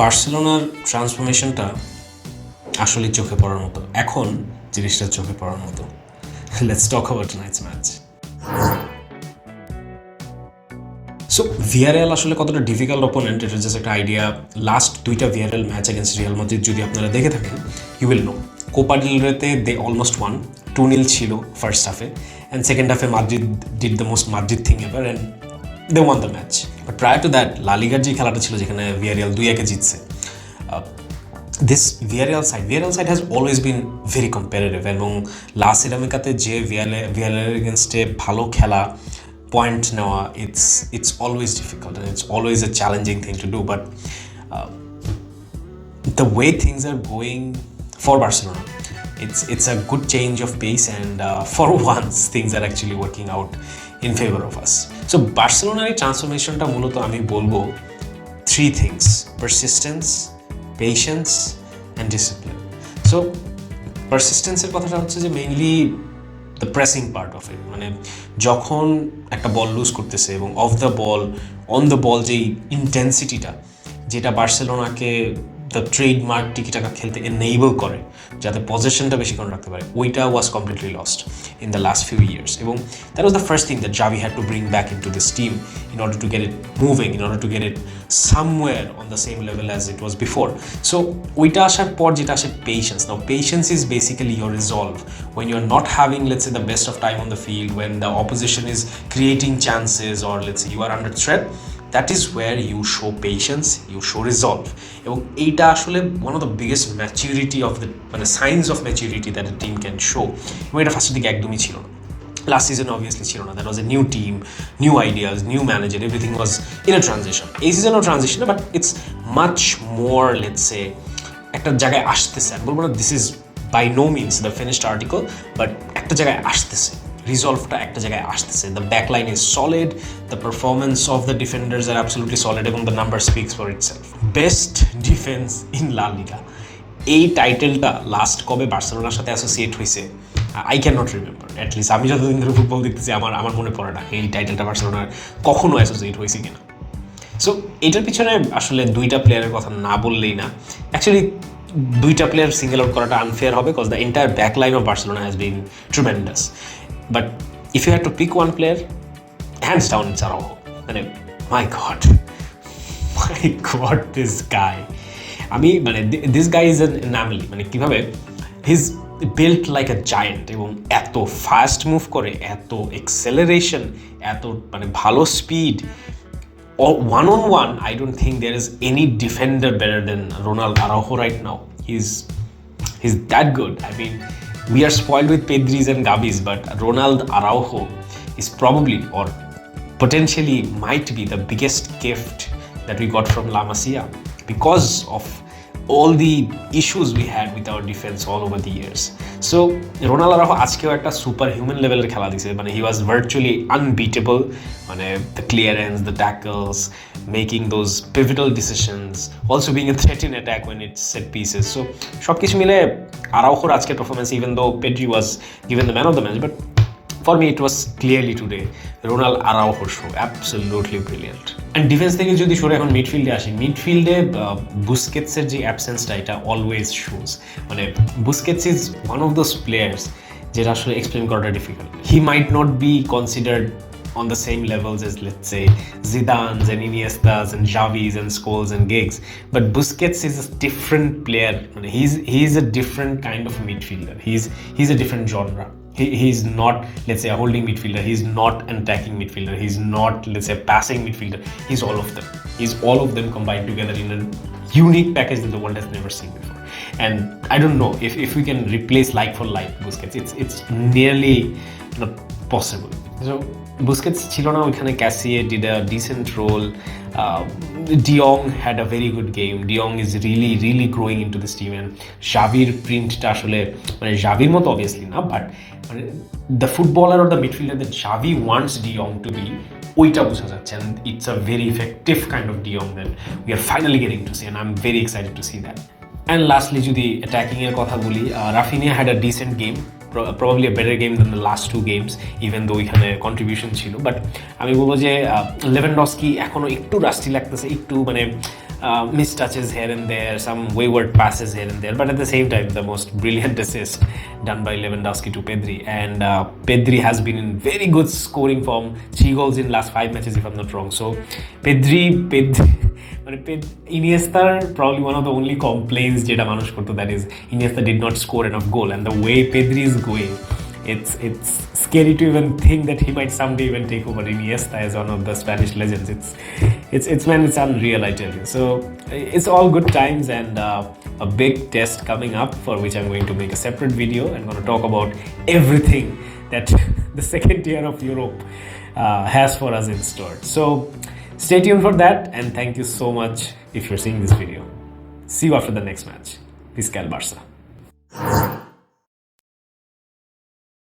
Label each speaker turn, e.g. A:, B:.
A: বার্সেলোনার ট্রান্সফরমেশনটা আসলে চোখে পড়ার মতো, এখন জিনিসটা চোখে পড়ার মতো। Let's talk about tonight's match. So Villarreal আসলে কতটা ডিফিকাল্ট অপোনেন্ট, এটা জাস্ট একটা আইডিয়া। লাস্ট দুইটা Villarreal match against Real Madrid যদি আপনারা দেখে থাকেন, you will know Copa del Rey they almost won, 2-0 ছিল ফার্স্ট হাফে, অ্যান্ড সেকেন্ড হাফে Madrid did the most Madrid thing ever and they won the match. But prior to that লা-লিগার যে খেলাটা ছিল যেখানে ভিয়ারিয়াল 2-1 জিতছে, this Villareal side has always been very competitive, এবং লা সিরামিকাতে যে ভিয়ারিয়ালের এগেনস্টে ভালো খেলা, পয়েন্ট নেওয়া, it's always difficult and it's always a challenging thing to do, but the way things are going for Barcelona, it's a good change of pace, and for once things are actually working out in favor of us. So Barcelona transformationটা মূলত আমি বলবো 3 things: persistence, patience and discipline. So পারসিস্টেন্সের কথাটা হচ্ছে যে mainly the pressing part of it, মানে যখন একটা বল লুজ করতেছে এবং off the ball, on the ball যেই ইন্টেন্সিটিটা, যেটা বার্সেলোনাকে দ্য ট্রেডমার্ক টিকি-টাকা খেলতে এনেবল করে, যাতে পজিশনটা বেশিক্ষণ রাখতে পারে, ওইটা was completely lost in the last few years. এবং that was the first thing that Xavi had to bring back in to this team in order to get it moving, in order to get it somewhere on the same level as it was before. So ওইটা আসার পর যেটা আসে patience. Now patience is basically your resolve. When you're not having, let's say, the best of time on the field, when the opposition is creating chances, or let's say you are under threat, that is where you show patience, you show resolve. এবং এইটা আসলে one of the biggest maturity of the, মানে signs of maturity that a team can show. এবং এটা ফার্স্টের দিকে একদমই ছিল না। Last season obviously ছিল না, that was a new team, new ideas, new manager, everything was in a transition. এই সিজনও transition, but it's much more, let's say, একটা জায়গায় আসতেছে। আমি বলবো না this is by no means the finished article, but একটা জায়গায় আসতেছে, রিজলভটা একটা জায়গায় আসতেছে। The backline is solid, the performance of the defenders are absolutely solid, এবং the number speaks for itself. Best defence in La Liga, এই টাইটেলটা লাস্ট কবে বার্সেলোনার সাথে অ্যাসোসিয়েট হয়েছে I can not remember. At least আমি যতদিন ধরে ফুটবল দেখতেছি আমার মনে পড়ে না এই টাইটেলটা বার্সেলোনার কখনো অ্যাসোসিয়েট হয়েছে কিনা। সো এটার পিছনে আসলে দুইটা প্লেয়ারের কথা না বললেই না। অ্যাকচুয়ালি দুইটা প্লেয়ার সিঙ্গেল আউট করাটা আনফেয়ার হবে, because the entire back line of Barcelona has been tremendous. But if you had to pick one player, hands down it's Araujo. মানে মাই গড দিস গাই, আমি মানে this guy is an anomaly. মানে কীভাবে his built like a giant, এবং এত fast move করে, এত acceleration, এত মানে ভালো speed, one on one I don't think there is any defender better than Ronald Araujo right now. He's that good. I mean, we are spoiled with Pedris and Gabis, but Ronald Araujo is probably, or potentially might be, the biggest gift that we got from La Masia, because of all the issues we had with our defense all over the years. So Ronald Araujo আজকেও একটা super human লেভেলের খেলা দিছে। মানে he was virtually unbeatable, মানে the clearance, the tackles, making those pivotal decisions, also being a threat in attack when it's set pieces. So সব কিছু মিলে আরাউজোর আজকের performance, even though Pedri was given the man of the match, but for me it was clearly today Ronald Araujo show, absolutely brilliant. And defence থেকে যদি সরে এখন মিডফিল্ডে আসি, মিডফিল্ডে বুস্কেটসের যে অ্যাবসেন্সটা, এটা অলওয়েজ শোজ। মানে Busquets is one of those players যেটা আসলে এক্সপ্লেন করাটা difficult. He might not be considered on the same levels as, let's say, Zidane's and Iniesta's and Xavi's and Scholes and Giggs, but Busquets is a different player. He's a different kind of midfielder. He's a different genre. He's not, let's say, a holding midfielder. He's not an attacking midfielder. He's not, let's say, a passing midfielder. He's all of them. He's all of them combined together in a unique package that the world has never seen before. And I don't know if we can replace like for like Busquets. It's nearly not possible. So Busquets ছিল না ওইখানে, ক্যাসিয়ে did a decent role. De Jong had a very good game. De Jong is really growing into this team, and Xaviর প্রিন্টটা আসলে মানে Xaviর মতো obviously না, but মানে the footballer or the midfielder that Xavi wants De Jong to be, ওইটা বোঝা যাচ্ছে, and it's a very effective kind of De Jong that we are finally getting to see, and I'm very excited to see that. And lastly যদি attacking এর কথা বলি, Rafinha had a decent game, probably a better game than the last two games, even though এখানে contribution ছিল। But আমি বলবো যে Lewandowski এখনও একটু রাস্টি লাগতেছে, একটু মানে missed touches here and there, some wayward passes here and there, but at the same time, the most brilliant assist done by Lewandowski to Pedri. And Pedri has been in very good scoring form, 3 goals in last 5 matches if I'm not wrong. So Pedri Iniesta, probably one of the only complaints jeta manush korto, that is Iniesta did not score enough goal, and the way Pedri is going, it's scary to even think that he might someday even take over Iniesta as one of the Spanish legends. It's unreal, I tell you. So it's all good times, and a big test coming up for which I'm going to make a separate video. I'm going to talk about everything that the second tier of Europe has for us in store. So stay tuned for that, and thank you so much if you're seeing this video. See you after the next match. Peace, Barca.